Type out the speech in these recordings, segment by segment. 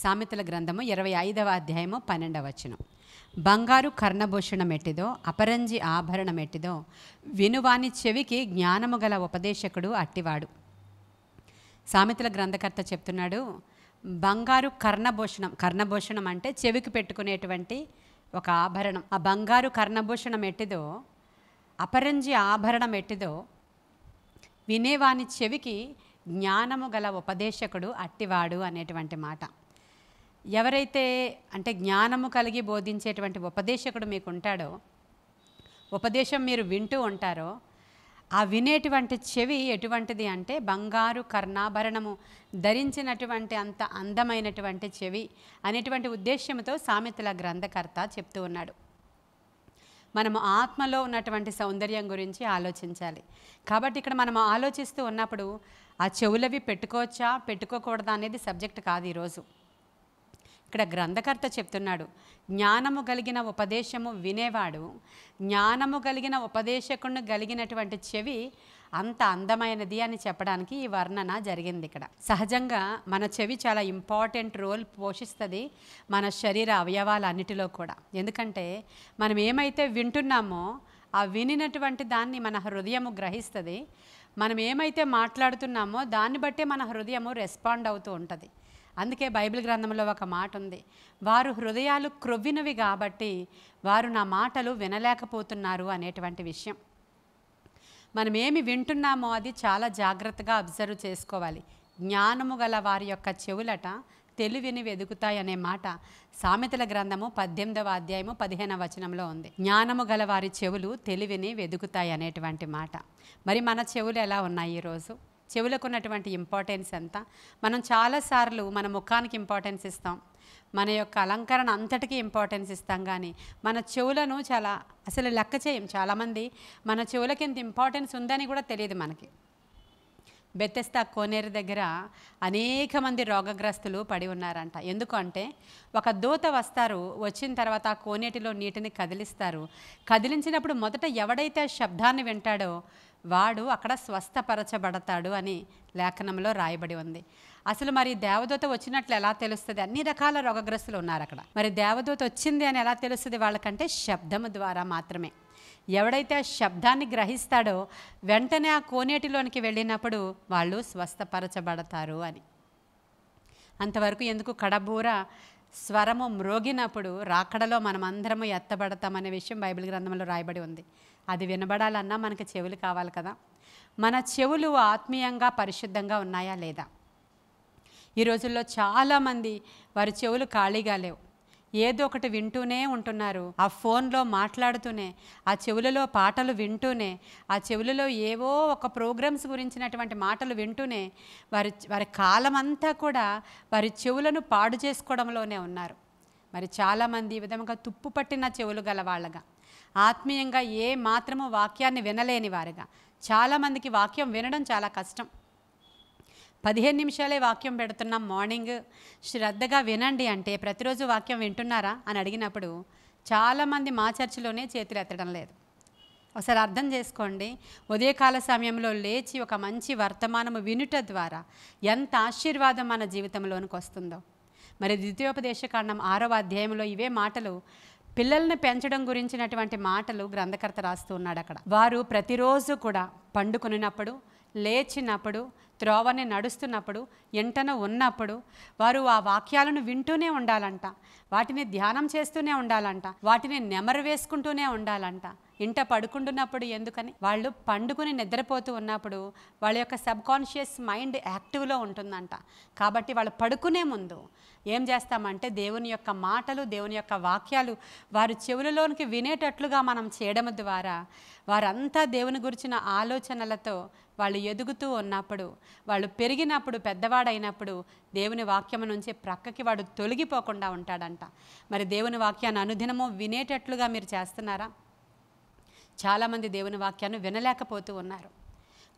సామెతల గ్రంథము 25వ అధ్యాయము 12వ వచనం. బంగారు కర్ణభూషణం ఎట్టిదో అపరంజి ఆభరణం ఎట్టిదో వినువాని చెవికి జ్ఞానము గల ఉపదేశకుడు అట్టివాడు. సామెతల గ్రంథకర్త చెప్తున్నాడు, బంగారు కర్ణభూషణం అంటే చెవికి పెట్టుకునేటువంటి ఒక ఆభరణం. ఆ బంగారు కర్ణభూషణం ఎట్టిదో అపరంజి ఆభరణం ఎట్టిదో వినేవాని చెవికి జ్ఞానము గల ఉపదేశకుడు అట్టివాడు అనేటువంటి మాట. ఎవరైతే అంటే జ్ఞానము కలిగి బోధించేటువంటి ఉపదేశకుడు మీకు ఉంటాడో, ఉపదేశం మీరు వింటూ ఉంటారో, ఆ వినేటువంటి చెవి ఎటువంటిది అంటే బంగారు కర్ణాభరణము ధరించినటువంటి అంత అందమైనటువంటి చెవి అనేటువంటి ఉద్దేశ్యంతో సామెతల గ్రంథకర్త చెప్తూ ఉన్నాడు. మనము ఆత్మలో ఉన్నటువంటి సౌందర్యం గురించి ఆలోచించాలి. కాబట్టి ఇక్కడ మనం ఆలోచిస్తూ ఉన్నప్పుడు ఆ చెవులవి పెట్టుకోవచ్చా పెట్టుకోకూడదా అనేది సబ్జెక్ట్ కాదు ఈరోజు. ఇక్కడ గ్రంథకర్త చెప్తున్నాడు, జ్ఞానము కలిగిన ఉపదేశము వినేవాడు, జ్ఞానము కలిగిన ఉపదేశకుడిని కలిగినటువంటి చెవి అంత అందమైనది అని చెప్పడానికి ఈ వర్ణన జరిగింది. ఇక్కడ సహజంగా మన చెవి చాలా ఇంపార్టెంట్ రోల్ పోషిస్తుంది మన శరీర అవయవాలన్నిటిలో కూడా. ఎందుకంటే మనం ఏమైతే వింటున్నామో ఆ వినినటువంటి దాన్ని మన హృదయము గ్రహిస్తుంది. మనం ఏమైతే మాట్లాడుతున్నామో దాన్ని బట్టే మన హృదయము రెస్పాండ్ అవుతూ ఉంటుంది. అందుకే బైబిల్ గ్రంథంలో ఒక మాట ఉంది, వారు హృదయాలు క్రొవ్వినవి కాబట్టి వారు నా మాటలు వినలేకపోతున్నారు అనేటువంటి విషయం. మనం ఏమి వింటున్నామో అది చాలా జాగ్రత్తగా అబ్జర్వ్ చేసుకోవాలి. జ్ఞానము గల వారి యొక్క చెవులట తెలివిని వెదుకుతాయనే మాట సామెతల గ్రంథము 18వ అధ్యాయము 15వ వచనంలో ఉంది. జ్ఞానము గల వారి చెవులు తెలివిని వెదుకుతాయి అనేటువంటి మాట. మరి మన చెవులు ఎలా ఉన్నాయి ఈరోజు? చెవులకు ఉన్నటువంటి ఇంపార్టెన్స్ ఎంత? మనం చాలాసార్లు మన ముఖానికి ఇంపార్టెన్స్ ఇస్తాం, మన యొక్క అలంకరణ అంతటికీ ఇంపార్టెన్స్ ఇస్తాం, కానీ మన చెవులను అసలు లెక్క చేయం. చాలామంది మన చెవులకి ఇంత ఇంపార్టెన్స్ ఉందని కూడా తెలియదు మనకి. బెతెస్దా కోనేరు దగ్గర అనేక మంది రోగగ్రస్తులు పడి ఉన్నారంట. ఎందుకంటే ఒక దూత వచ్చిన తర్వాత ఆ కోనేటిలో నీటిని కదిలిస్తారు. కదిలించినప్పుడు మొదట ఎవడైతే శబ్దాన్ని వింటాడో వాడు అక్కడ స్వస్థపరచబడతాడు అని లేఖనంలో రాయబడి ఉంది. అసలు మరి దేవదూత వచ్చినట్లు ఎలా తెలుస్తుంది? అన్ని రకాల రోగగ్రస్తులు ఉన్నారు అక్కడ. మరి దేవదూత వచ్చింది అని ఎలా తెలుస్తుంది వాళ్ళకంటే? శబ్దము ద్వారా మాత్రమే. ఎవడైతే ఆ శబ్దాన్ని గ్రహిస్తాడో వెంటనే ఆ కోనేటిలోనికి వెళ్ళినప్పుడు వాళ్ళు స్వస్థపరచబడతారు అని. అంతవరకు ఎందుకు? కడబూర స్వరము మ్రోగినప్పుడు రాకడలో మనం అందరము ఎత్తబడతామనే విషయం బైబిల్ గ్రంథంలో రాయబడి ఉంది. అది వినబడాలన్నా మనకి చెవులు కావాలి కదా. మన చెవులు ఆత్మీయంగా పరిశుద్ధంగా ఉన్నాయా లేదా? ఈ రోజుల్లో చాలామంది వారి చెవులు ఖాళీగా లేవు, ఏదో ఒకటి వింటూనే ఉంటున్నారు. ఆ ఫోన్లో మాట్లాడుతూనే, ఆ చెవులలో పాటలు వింటూనే, ఆ చెవులలో ఏవో ఒక ప్రోగ్రామ్స్ గురించినటువంటి మాటలు వింటూనే వారి కాలమంతా కూడా వారి చెవులను పాడు చేసుకోవడంలోనే ఉన్నారు. మరి చాలామంది ఈ విధంగా తుప్పు పట్టిన చెవులు గల వాళ్ళగా, ఆత్మీయంగా ఏ మాత్రము వాక్యాన్ని వినలేని వారుగా, చాలామందికి వాక్యం వినడం చాలా కష్టం. 15 నిమిషాలే వాక్యం పెడుతున్నాం, మార్నింగ్ శ్రద్ధగా వినండి అంటే ప్రతిరోజు వాక్యం వింటున్నారా అని అడిగినప్పుడు చాలామంది మా చర్చిలోనే చేతులు ఎత్తడం లేదు. ఒకసారి అర్థం చేసుకోండి, ఉదయకాల సమయంలో లేచి ఒక మంచి వర్తమానము వినుట ద్వారా ఎంత ఆశీర్వాదం మన జీవితంలోనికి వస్తుందో. మరి ద్వితీయోపదేశకాండం 6వ అధ్యాయంలో ఇవే మాటలు, పిల్లల్ని పెంచడం గురించినటువంటి మాటలు గ్రంథకర్త రాస్తూ ఉన్నాడు అక్కడ. వారు ప్రతిరోజు కూడా పండుకొనినప్పుడు, లేచినప్పుడు, త్రోవని నడుస్తున్నప్పుడు, ఎంటన ఉన్నప్పుడు వారు ఆ వాక్యాలను వింటూనే ఉండాలంట, వాటిని ధ్యానం చేస్తూనే ఉండాలంట, వాటిని నెమరు వేసుకుంటూనే ఉండాలంట. ఇంట పడుకుంటున్నప్పుడు ఎందుకని? వాళ్ళు పండుకుని నిద్రపోతూ ఉన్నప్పుడు వాళ్ళ యొక్క సబ్కాన్షియస్ మైండ్ యాక్టివ్లో ఉంటుందంట. కాబట్టి వాళ్ళు పడుకునే ముందు ఏం చేస్తామంటే దేవుని యొక్క మాటలు, దేవుని యొక్క వాక్యాలు వారి చెవులలోనికి వినేటట్లుగా మనం చేయడం ద్వారా వారంతా దేవుని గురించిన ఆలోచనలతో వాళ్ళు ఎదుగుతూ ఉన్నప్పుడు, వాళ్ళు పెరిగినప్పుడు, పెద్దవాడైనప్పుడు దేవుని వాక్యం నుంచి ప్రక్కకి వాడు తొలగిపోకుండా ఉంటాడంట. మరి దేవుని వాక్యాన్ని అనుదినము వినేటట్లుగా మీరు చేస్తున్నారా? చాలామంది దేవుని వాక్యాన్ని వినలేకపోతూ ఉన్నారు.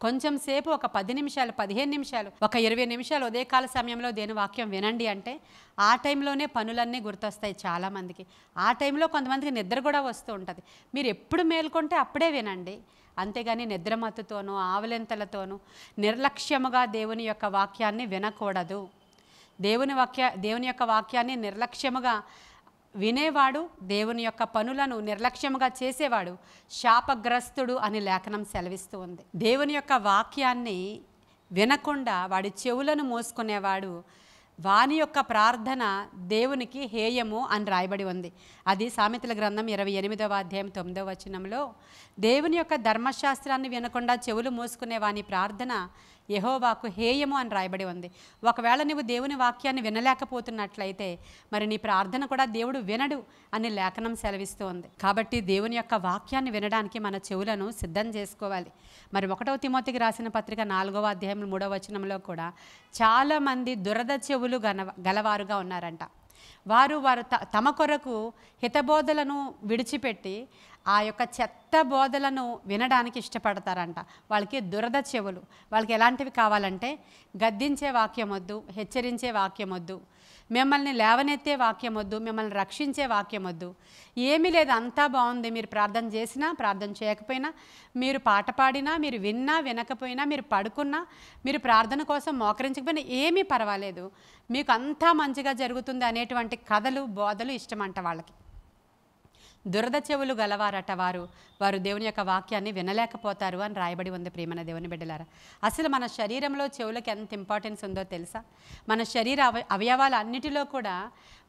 కొంచెం సేపు ఒక 10 నిమిషాలు, 15 నిమిషాలు, ఒక 20 నిమిషాలు ఉదయకాల సమయంలో దేవుని వాక్యం వినండి అంటే ఆ టైంలోనే పనులన్నీ గుర్తొస్తాయి చాలామందికి. ఆ టైంలో కొంతమందికి నిద్ర కూడా వస్తూ ఉంటుంది. మీరు ఎప్పుడు మేల్కొంటే అప్పుడే వినండి, అంతేగాని నిద్రమత్తుతోనూ ఆవలింతలతోనూ నిర్లక్ష్యముగా దేవుని యొక్క వాక్యాన్ని వినకూడదు. దేవుని యొక్క వాక్యాన్ని నిర్లక్ష్యముగా వినేవాడు, దేవుని యొక్క పనులను నిర్లక్ష్యముగా చేసేవాడు శాపగ్రస్తుడు అని లేఖనం సెలవిస్తూ ఉంది. దేవుని యొక్క వాక్యాన్ని వినకుండా వాడి చెవులను మోసుకునేవాడు, వాని యొక్క ప్రార్థన దేవునికి హేయము అని రాయబడి ఉంది. అది సామెతల గ్రంథం 28వ అధ్యాయం 9వ వచనంలో, దేవుని యొక్క ధర్మశాస్త్రాన్ని వినకుండా చెవులు మోసుకునే వాని ప్రార్థన యెహోవాకు హేయము అని రాయబడి ఉంది. ఒకవేళ నువ్వు దేవుని వాక్యాన్ని వినలేకపోతున్నట్లయితే మరి నీ ప్రార్థన కూడా దేవుడు వినడు అని లేఖనం సెలవిస్తూ ఉంది. కాబట్టి దేవుని యొక్క వాక్యాన్ని వినడానికి మన చెవులను సిద్ధం చేసుకోవాలి. మరి 1వ తిమోతికి రాసిన పత్రిక 4వ అధ్యాయం 3వ వచనంలో కూడా చాలామంది దురద చెవులు గలవారుగా ఉన్నారంట. వారు తమ కొరకు హితబోధలను విడిచిపెట్టి ఆ యొక్క చెత్త బోధలను వినడానికి ఇష్టపడతారంట. వాళ్ళకి దురద చెవులు. వాళ్ళకి ఎలాంటివి కావాలంటే గద్దించే వాక్యం వద్దు, హెచ్చరించే వాక్యం వద్దు, మిమ్మల్ని లేవనెత్తే వాక్యం వద్దు, మిమ్మల్ని రక్షించే వాక్యం వద్దు. ఏమీ లేదు, అంతా బాగుంది, మీరు ప్రార్థన చేసినా ప్రార్థన చేయకపోయినా, మీరు పాట పాడినా, మీరు విన్నా వినకపోయినా, మీరు పడుకున్నా, మీరు ప్రార్థన కోసం మోకరించకపోయినా ఏమీ పర్వాలేదు, మీకు అంతా మంచిగా జరుగుతుంది అనేటువంటి కథలు బోధలు ఇష్టమంట వాళ్ళకి. దురద చెవులు గలవారట వారు దేవుని యొక్క వాక్యాన్ని వినలేకపోతారు అని రాయబడి ఉంది. ప్రియమైన దేవుని బిడ్డలారా, అసలు మన శరీరంలో చెవులకు ఎంత ఇంపార్టెన్స్ ఉందో తెలుసా? మన శరీర అవయవాల అన్నిటిలో కూడా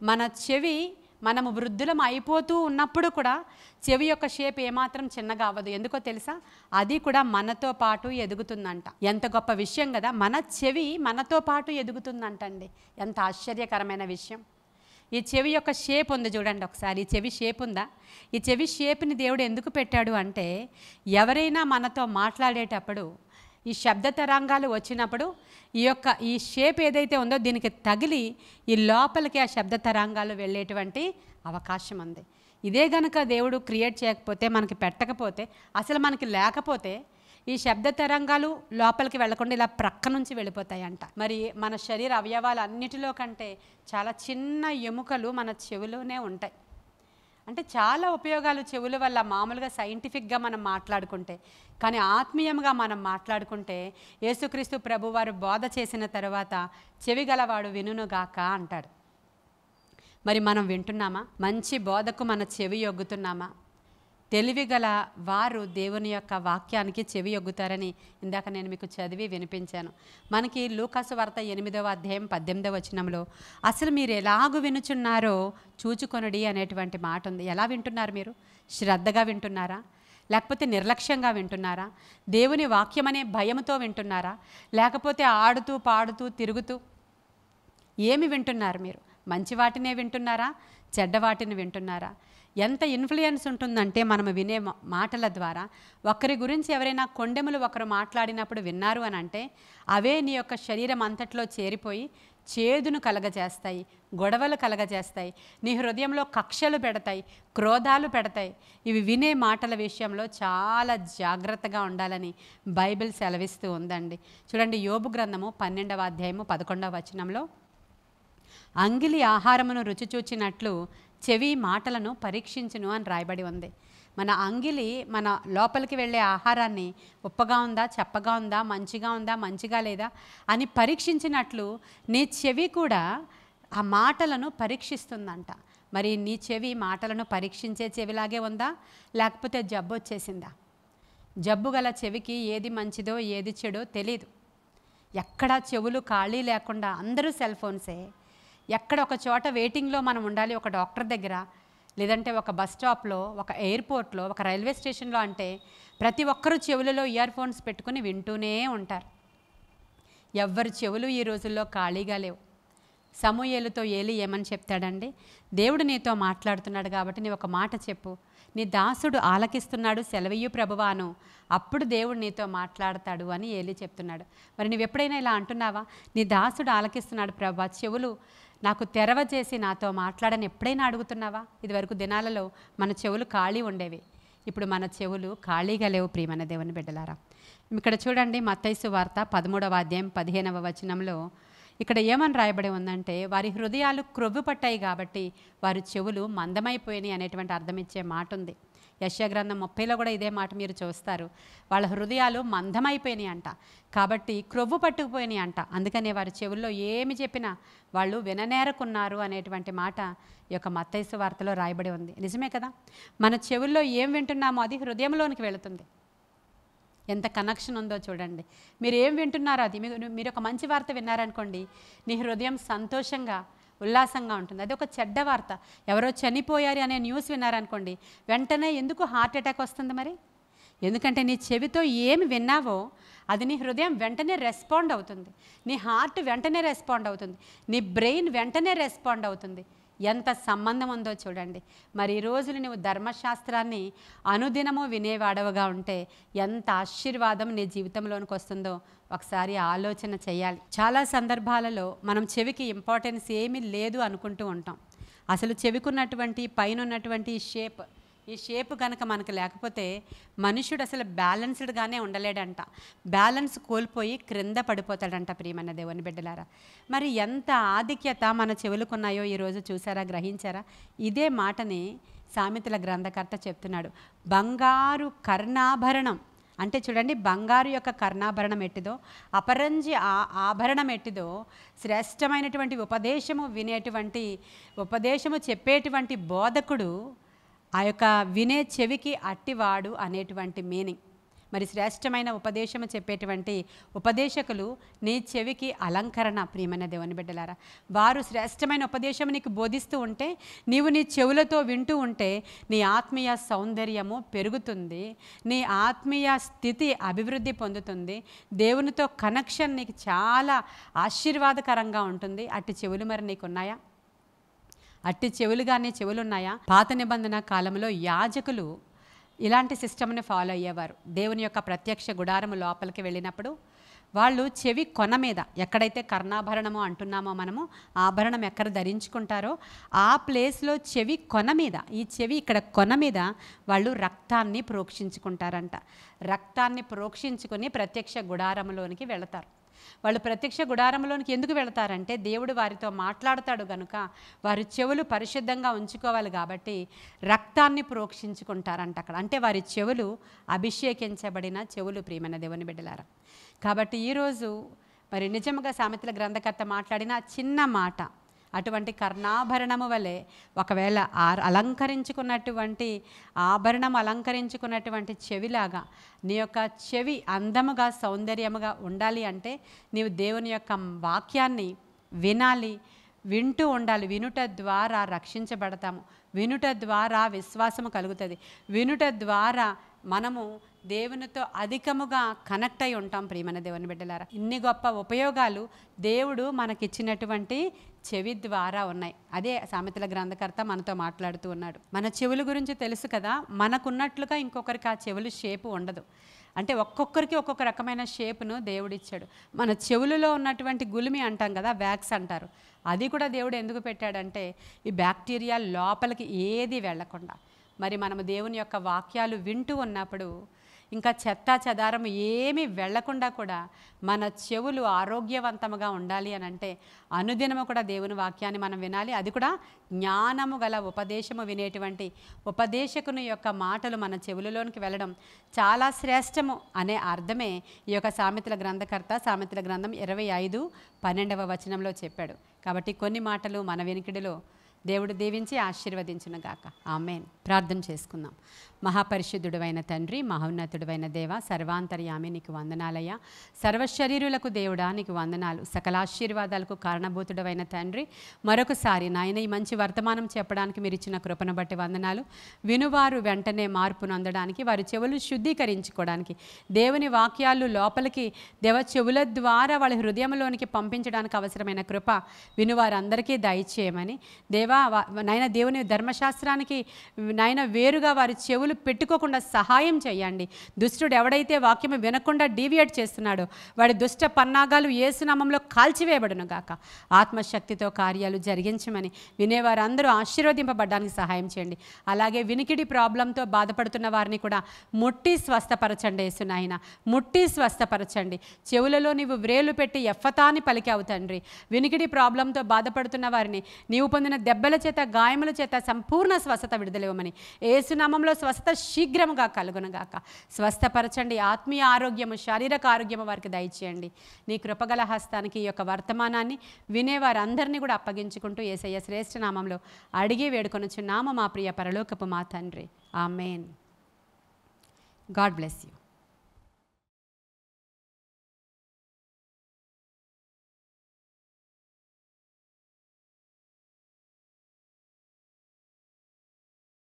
మన చెవి, మనము వృద్ధులం అయిపోతూ ఉన్నప్పుడు కూడా చెవి యొక్క షేప్ ఏమాత్రం చిన్నగా అవ్వదు. ఎందుకో తెలుసా? అది కూడా మనతో పాటు ఎదుగుతుందంట. ఎంత గొప్ప విషయం కదా! మన చెవి మనతో పాటు ఎదుగుతుందంటండి. ఎంత ఆశ్చర్యకరమైన విషయం! ఈ చెవి యొక్క షేప్ ఉంది చూడండి ఒకసారి. ఈ చెవి షేప్ ఉందా? ఈ చెవి షేప్ని దేవుడు ఎందుకు పెట్టాడు అంటే, ఎవరైనా మనతో మాట్లాడేటప్పుడు ఈ శబ్ద తరంగాలు వచ్చినప్పుడు ఈ షేప్ ఏదైతే ఉందో దీనికి తగిలి ఈ లోపలికి ఆ శబ్ద తరంగాలు వెళ్ళేటువంటి అవకాశం ఉంది. ఇదే గనుక దేవుడు క్రియేట్ చేయకపోతే, మనకి పెట్టకపోతే, అసలు మనకి లేకపోతే ఈ శబ్ద తరంగాలు లోపలికి వెళ్లకుండా ఇలా ప్రక్క నుంచి వెళ్ళిపోతాయంట. మరి మన శరీర అవయవాలు అన్నిటిలో కంటే చాలా చిన్న ఎముకలు మన చెవులోనే ఉంటాయి. అంటే చాలా ఉపయోగాలు చెవుల వల్ల. మామూలుగా సైంటిఫిక్గా మనం మాట్లాడుకుంటే, కానీ ఆత్మీయంగా మనం మాట్లాడుకుంటే యేసుక్రీస్తు ప్రభువారు బోధ చేసిన తర్వాత చెవి గలవాడు వినుగాక అంటాడు. మరి మనం వింటున్నామా? మంచి బోధకు మన చెవి యొగ్గుతున్నామా? తెలివిగల వారు దేవుని యొక్క వాక్యానికి చెవి యొగ్గుతారని ఇందాక నేను మీకు చదివి వినిపించాను. మనకి లూకాసు వార్త 8వ అధ్యాయం 18వ వచనంలో అసలు మీరు ఎలాగూ వినుచున్నారో చూచుకొనుడి అనేటువంటి మాట ఉంది. ఎలా వింటున్నారు మీరు? శ్రద్ధగా వింటున్నారా? లేకపోతే నిర్లక్ష్యంగా వింటున్నారా? దేవుని వాక్యం అనే భయంతో వింటున్నారా? లేకపోతే ఆడుతూ పాడుతూ తిరుగుతూ ఏమి వింటున్నారు మీరు? మంచి వాటినే వింటున్నారా? చెడ్డ వాటిని వింటున్నారా? ఎంత ఇన్ఫ్లుయెన్స్ ఉంటుందంటే మనం వినే మాటల ద్వారా. ఒకరి గురించి ఎవరైనా కొండెములు ఒకరు మాట్లాడినప్పుడు విన్నారు అని అంటే అవే నీ యొక్క శరీరం అంతట్లో చేరిపోయి చేదును కలగజేస్తాయి, గొడవలు కలగజేస్తాయి, నీ హృదయంలో కక్షలు పెడతాయి, క్రోధాలు పెడతాయి. ఇవి వినే మాటల విషయంలో చాలా జాగ్రత్తగా ఉండాలని బైబిల్ సెలవిస్తూ ఉందండి. చూడండి, యోబు గ్రంథము 12వ అధ్యాయము 11వ వచనంలో, అంగిలి ఆహారమును రుచి చూచినట్లు చెవి మాటలను పరీక్షించును అని రాయబడి ఉంది. మన అంగిలి మన లోపలికి వెళ్ళే ఆహారాన్ని ఉప్పగా ఉందా, చప్పగా ఉందా, మంచిగా ఉందా, మంచిగా లేదా అని పరీక్షించినట్లు నీ చెవి కూడా ఆ మాటలను పరీక్షిస్తుందంట. మరి నీ చెవి మాటలను పరీక్షించే చెవిలాగే ఉందా, లేకపోతే జబ్బు వచ్చేసిందా? జబ్బు గల చెవికి ఏది మంచిదో ఏది చెడో తెలీదు. ఎక్కడా చెవులు ఖాళీ లేకుండా అందరూ సెల్ ఫోన్సే. ఎక్కడ ఒక చోట వెయిటింగ్లో మనం ఉండాలి, ఒక డాక్టర్ దగ్గర, లేదంటే ఒక బస్ స్టాప్లో, ఒక ఎయిర్పోర్ట్లో, ఒక రైల్వే స్టేషన్లో అంటే ప్రతి ఒక్కరూ చెవులలో ఇయర్ ఫోన్స్ పెట్టుకుని వింటూనే ఉంటారు. ఎవ్వరి చెవులు ఈ రోజుల్లో ఖాళీగా లేవు. సమూయేలుతో ఏలి ఏమని చెప్తాడండి? దేవుడు నీతో మాట్లాడుతున్నాడు కాబట్టి నీ ఒక మాట చెప్పు, నీ దాసుడు ఆలకిస్తున్నాడు, సెలవియ్యు ప్రభువాను, అప్పుడు దేవుడు నీతో మాట్లాడతాడు అని ఏలి చెప్తున్నాడు. మరి నువ్వు ఎప్పుడైనా ఇలా అంటున్నావా? నీ దాసుడు ఆలకిస్తున్నాడు ప్రభువా, చెవులు నాకు తెరవ చేసి నాతో మాట్లాడని ఎప్పుడైనా అడుగుతున్నావా? ఇదివరకు దినాలలో మన చెవులు ఖాళీ ఉండేవి, ఇప్పుడు మన చెవులు ఖాళీగా లేవు. ప్రియమైన దేవుని బిడ్డలారా, ఇక్కడ చూడండి, మత్తయి సువార్త 13వ అధ్యాయం 15వ వచనంలో ఇక్కడ ఏమని రాయబడి ఉందంటే, వారి హృదయాలు క్రొవ్వు పట్టాయి కాబట్టి వారి చెవులు మందమైపోయినాయి అనేటువంటి అర్థం ఇచ్చే మాట ఉంది. యెషయా గ్రంథం 30లో కూడా ఇదే మాట మీరు చూస్తారు. వాళ్ళ హృదయాలు మందమైపోయినాయి అంట, కాబట్టి క్రొవ్వు పట్టుకుపోయినాయి అంట. అందుకనే వారి చెవుల్లో ఏమి చెప్పినా వాళ్ళు విననేరకున్నారు అనేటువంటి మాట ఈ యొక్క మత్తయి సువార్తలో రాయబడి ఉంది. నిజమే కదా, మన చెవుల్లో ఏం వింటున్నామో అది హృదయంలోనికి వెళుతుంది. ఎంత కనెక్షన్ ఉందో చూడండి. మీరు ఏం వింటున్నారో అది, మీరు ఒక మంచి వార్త విన్నారనుకోండి, నీ హృదయం సంతోషంగా ఉల్లాసంగా ఉంటుంది. అది ఒక చెడ్డ వార్త, ఎవరో చనిపోయారు అనే న్యూస్ విన్నారనుకోండి, వెంటనే ఎందుకు హార్ట్ అటాక్ వస్తుంది మరి? ఎందుకంటే నీ చెవితో ఏమి విన్నావో అది నీ హృదయం వెంటనే రెస్పాండ్ అవుతుంది, నీ హార్ట్ వెంటనే రెస్పాండ్ అవుతుంది, నీ బ్రెయిన్ వెంటనే రెస్పాండ్ అవుతుంది. ఎంత సంబంధం ఉందో చూడండి. మరి ఈ రోజులు నువ్వు ధర్మశాస్త్రాన్ని అనుదినము వినేవాడవుగా ఉంటే ఎంత ఆశీర్వాదం నీ జీవితంలోనికి వస్తుందో ఒకసారి ఆలోచన చేయాలి. చాలా సందర్భాలలో మనం చెవికి ఇంపార్టెన్స్ ఏమీ లేదు అనుకుంటూ ఉంటాం. అసలు చెవికున్నటువంటి పైన ఉన్నటువంటి ఈ షేప్ కనుక మనకు లేకపోతే మనుషుడు అసలు బ్యాలెన్స్డ్గానే ఉండలేడంట, బ్యాలెన్స్ కోల్పోయి క్రింద పడిపోతాడంట. ప్రియమైన దేవుని బిడ్డలారా, మరి ఎంత ఆధిక్యత మన చెవులకున్నాయో ఈరోజు చూసారా, గ్రహించారా? ఇదే మాటని సామెతల గ్రంథకర్త చెప్తున్నాడు. బంగారు కర్ణాభరణం అంటే చూడండి, బంగారు యొక్క కర్ణాభరణం ఎట్టిదో, అపరంజి ఆభరణం ఎట్టిదో, శ్రేష్టమైనటువంటి ఉపదేశము చెప్పేటువంటి బోధకుడు ఆ యొక్క వినే చెవికి అట్టివాడు అనేటువంటి మీనింగ్. మరి శ్రేష్టమైన ఉపదేశము చెప్పేటువంటి ఉపదేశకులు నీ చెవికి అలంకరణ. ప్రియమైన దేవుని బిడ్డలారా, వారు శ్రేష్టమైన ఉపదేశం నీకు బోధిస్తూ ఉంటే, నీవు నీ చెవులతో వింటూ ఉంటే నీ ఆత్మీయ సౌందర్యము పెరుగుతుంది, నీ ఆత్మీయ స్థితి అభివృద్ధి పొందుతుంది, దేవునితో కనెక్షన్ నీకు చాలా ఆశీర్వాదకరంగా ఉంటుంది. అట్టి చెవులు మరి నీకున్నాయా? అట్టి చెవులుగానే చెవులున్నాయా? పాత నిబంధన కాలంలో యాజకులు ఇలాంటి సిస్టమ్ని ఫాలో అయ్యేవారు. దేవుని యొక్క ప్రత్యక్ష గుడారము లోపలికి వెళ్ళినప్పుడు వాళ్ళు చెవి కొన మీద, ఎక్కడైతే కర్ణాభరణము అంటున్నామో మనము, ఆభరణం ఎక్కడ ధరించుకుంటారో ఆ ప్లేస్లో చెవి కొన మీద, ఈ చెవి ఇక్కడ కొన మీద వాళ్ళు రక్తాన్ని ప్రోక్షించుకుంటారంట. రక్తాన్ని ప్రోక్షించుకొని ప్రత్యక్ష గుడారములోనికి వెళతారు. వాళ్ళు ప్రత్యక్ష గుడారంలోనికి ఎందుకు వెళతారంటే, దేవుడు వారితో మాట్లాడతాడు గనుక వారి చెవులు పరిశుద్ధంగా ఉంచుకోవాలి కాబట్టి రక్తాన్ని ప్రోక్షించుకుంటారంట అక్కడ. అంటే వారి చెవులు అభిషేకించబడిన చెవులు. ప్రియమైన దేవుని బిడ్డలారా, కాబట్టి ఈరోజు మరి నిజంగా సామెతల గ్రంథకర్త మాట్లాడిన చిన్న మాట, అటువంటి కర్ణాభరణము వలె ఒకవేళ అలంకరించుకున్నటువంటి చెవిలాగా నీ యొక్క చెవి అందముగా సౌందర్యముగా ఉండాలి అంటే నీవు దేవుని యొక్క వాక్యాన్ని వినాలి, వింటూ ఉండాలి. వినుట ద్వారా రక్షించబడతాము, వినుట ద్వారా విశ్వాసము కలుగుతుంది, వినుట ద్వారా మనము దేవునితో అధికముగా కనెక్ట్ అయి ఉంటాం. ప్రియమైన దేవుని బిడ్డలారా, ఇన్ని గొప్ప ఉపయోగాలు దేవుడు మనకిచ్చినటువంటి చెవి ద్వారా ఉన్నాయి. అదే సామెతల గ్రంథకర్త మనతో మాట్లాడుతూ ఉన్నాడు. మన చెవుల గురించి తెలుసు కదా, మనకున్నట్లుగా ఇంకొకరికి ఆ చెవులు షేపు ఉండదు. అంటే ఒక్కొక్కరికి ఒక్కొక్క రకమైన షేపును దేవుడిచ్చాడు. మన చెవులలో ఉన్నటువంటి గులిమి అంటాం కదా, వ్యాక్స్ అంటారు, అది కూడా దేవుడు ఎందుకు పెట్టాడంటే ఈ బ్యాక్టీరియా లోపలికి ఏది వెళ్లకుండా. మరి మనము దేవుని యొక్క వాక్యాలు వింటూ ఉన్నప్పుడు ఇంకా చెత్త చెదారం ఏమీ వెళ్లకుండా కూడా మన చెవులు ఆరోగ్యవంతముగా ఉండాలి అని అంటే అనుదినము కూడా దేవుని వాక్యాన్ని మనం వినాలి. అది కూడా జ్ఞానము గల ఉపదేశము వినేటువంటి ఉపదేశకుని యొక్క మాటలు మన చెవులలోనికి వెళ్ళడం చాలా శ్రేష్టము అనే అర్థమే ఈ యొక్క సామెతల గ్రంథకర్త సామెతల గ్రంథం 25:12 వచనంలో చెప్పాడు. కాబట్టి కొన్ని మాటలు మన వెనుకడిలో దేవుడు దీవించి ఆశీర్వదించునుగాక. ఆమేన్. ప్రార్థన చేసుకుందాం. మహాపరిశుద్ధుడైన తండ్రి, మహోన్నతుడైన దేవ, సర్వాంతర్యామి నీకు వందనాలయ్యా. సర్వశరీరులకు దేవుడా నీకు వందనాలు. సకల ఆశీర్వాదాలకు కారణభూతుడైన తండ్రి, మరొకసారి నాయన ఈ మంచి వర్తమానం చెప్పడానికి మీరు ఇచ్చిన కృపను బట్టి వందనాలు. వినువారు వెంటనే మార్పు నొందడానికి, వారి చెవులు శుద్ధీకరించుకోవడానికి, దేవుని వాక్యాలు లోపలికి దేవ చెవుల ద్వారా వాళ్ళ హృదయంలోనికి పంపించడానికి అవసరమైన కృప వినువారందరికీ దయచేయమని దేవా, నాయన దేవుని ధర్మశాస్త్రానికి నాయన వేరుగా వారి చెవులు పెట్టుకోకుండా సహాయం చేయండి. దుష్టుడు ఎవడైతే వాక్యము వినకుండా డీవియేట్ చేస్తున్నాడో వాడి దుష్ట పన్నాగాలు యేసునామంలో కాల్చివేయబడును గాక. ఆత్మశక్తితో కార్యాలు జరిగించమని వినేవారందరూ ఆశీర్వదింపబడడానికి సహాయం చేయండి. అలాగే వినికిడి ప్రాబ్లంతో బాధపడుతున్న వారిని కూడా ముట్టి స్వస్థపరచండి యేసునాయన, ముట్టి స్వస్థపరచండి. చెవులలో నీవు వ్రేలు పెట్టి ఎఫ్ఫతాని పలికావు తండ్రి. వినికిడి ప్రాబ్లంతో బాధపడుతున్న వారిని నీవు పొందిన దెబ్బ దెబ్బల చేత గాయముల చేత సంపూర్ణ స్వస్థత విడుదలివ్వమని, యేసునామంలో స్వస్థత శీఘ్రముగా కలుగునుగాక. స్వస్థపరచండి. ఆత్మీయ ఆరోగ్యము, శారీరక ఆరోగ్యము వారికి దయచేయండి. నీ కృపగల హస్తానికి ఈ యొక్క వర్తమానాన్ని వినేవారందరినీ కూడా అప్పగించుకుంటూ యేసయ్య శ్రేష్ఠ నామంలో అడిగి వేడుకొనుచున్నాము మా ప్రియ పరలోకపు మా తండ్రి. ఆమేన్. God bless you.